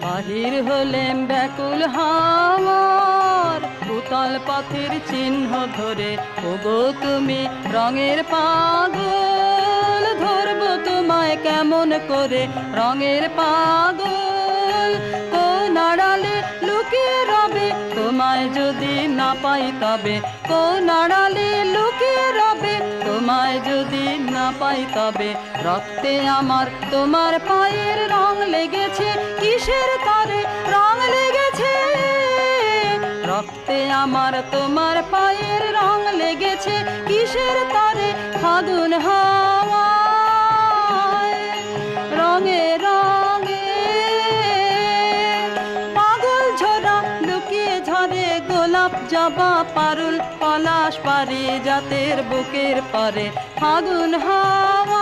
বাহির হলেম ব্যাকুল হাওয়ার উতল পথের চিহ্ন ধরে, ওগো তুমি রঙের পাগল, ধরবো তোমায় কেমন করে রঙের পাগল। কোন আড়ালে লুকিয়ে রবে তোমায় যদি না পাই তবে, কোন আড়ালে লুকিয়ে রবে তোমায় যদি না পাই তবে। রক্তে আমার তোমার পায়ের রং লেগেছে, কিসের তারে রং লেগেছে? রক্তে আমার তোমার পায়ের রং লেগেছে, কিসের তারে? ফাগুন হাওয়ায় রঙে রঙে পাগল ঝরা লুকিয়ে ঝরে, গোলাপ জবা পারুল পলাশ পারে জাতের বুকের পরে। ফাগুন হাওয়া